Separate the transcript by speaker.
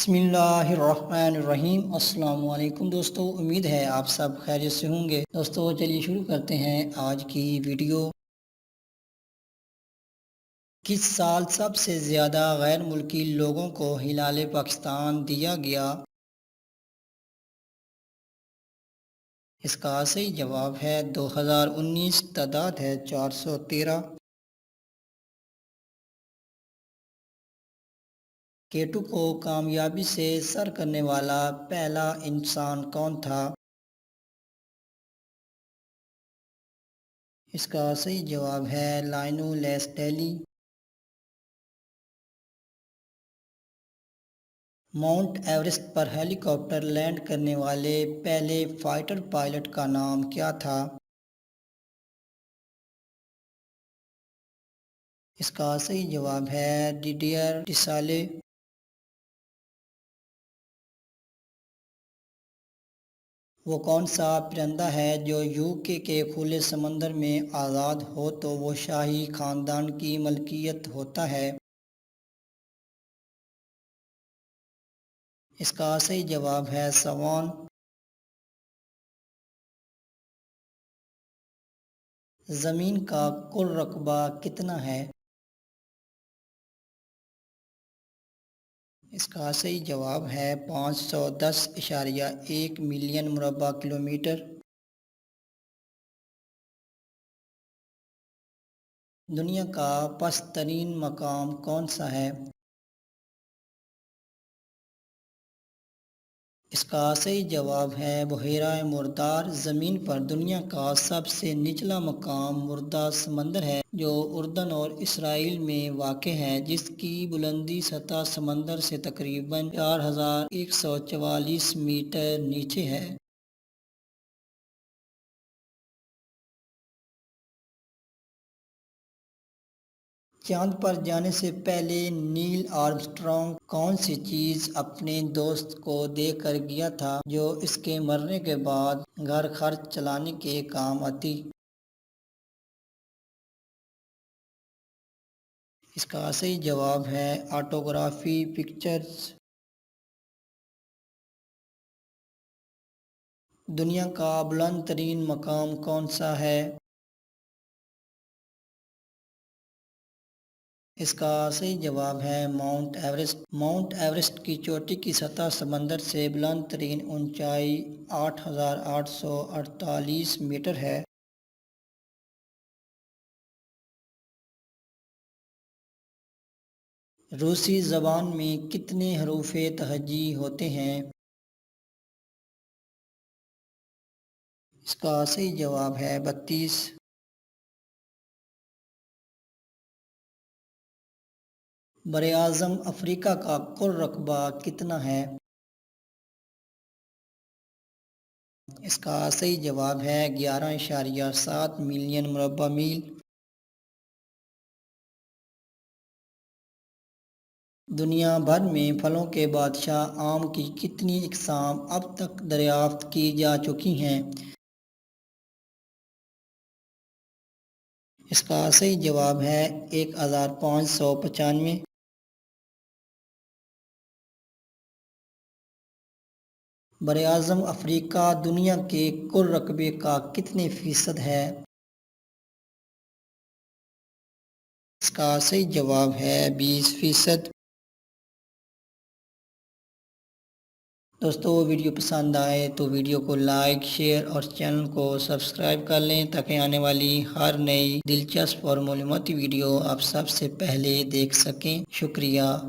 Speaker 1: بسم اللہ الرحمن الرحیم۔ السلام علیکم دوستو، امید ہے آپ سب خیریت سے ہوں گے۔ دوستو چلیے شروع کرتے ہیں آج کی ویڈیو۔ کس سال سب سے زیادہ غیر ملکی لوگوں کو ہلال پاکستان دیا گیا؟ اس کا صحیح جواب ہے 2019۔ تعداد ہے 413۔ کیٹو کو کامیابی سے سر کرنے والا پہلا انسان کون تھا؟ اس کا صحیح جواب ہے لائنو لیسٹیلی۔ ماؤنٹ ایورسٹ پر ہیلی کاپٹر لینڈ کرنے والے پہلے فائٹر پائلٹ کا نام کیا تھا؟ اس کا صحیح جواب ہے ڈیڈیئر ڈسالے۔ وہ کون سا پرندہ ہے جو یوکے کے کھلے سمندر میں آزاد ہو تو وہ شاہی خاندان کی ملکیت ہوتا ہے؟ اس کا صحیح جواب ہے سوان۔ زمین کا کل رقبہ کتنا ہے؟ اس کا صحیح جواب ہے 510.1 ملین مربع کلومیٹر۔ دنیا کا پست ترین مقام کون سا ہے؟ اس کا صحیح جواب ہے بحیرہ مردار۔ زمین پر دنیا کا سب سے نچلا مقام مردہ سمندر ہے جو اردن اور اسرائیل میں واقع ہے، جس کی بلندی سطح سمندر سے تقریباً 4144 میٹر نیچے ہے۔ چاند پر جانے سے پہلے نیل آرمسٹرانگ کون سی چیز اپنے دوست کو دے کر گیا تھا جو اس کے مرنے کے بعد گھر خرچ چلانے کے کام آتی؟ اس کا صحیح جواب ہے آٹوگرافی پکچرز۔ دنیا کا بلند ترین مقام کون سا ہے؟ اس کا صحیح جواب ہے ماؤنٹ ایورسٹ۔ ماؤنٹ ایورسٹ کی چوٹی کی سطح سمندر سے بلند ترین اونچائی 8848 میٹر ہے۔ روسی زبان میں کتنے حروف تہجی ہوتے ہیں؟ اس کا صحیح جواب ہے 32۔ براعظم افریقہ کا کل رقبہ کتنا ہے؟ اس کا صحیح جواب ہے 11.7 ملین مربع میل۔ دنیا بھر میں پھلوں کے بادشاہ آم کی کتنی اقسام اب تک دریافت کی جا چکی ہیں؟ اس کا صحیح جواب ہے 1595۔ براعظم افریقہ دنیا کے کل رقبے کا کتنے فیصد ہے؟ اس کا صحیح جواب ہے 20%۔ دوستو ویڈیو پسند آئے تو ویڈیو کو لائک، شیئر اور چینل کو سبسکرائب کر لیں تاکہ آنے والی ہر نئی دلچسپ اور معلوماتی ویڈیو آپ سب سے پہلے دیکھ سکیں۔ شکریہ۔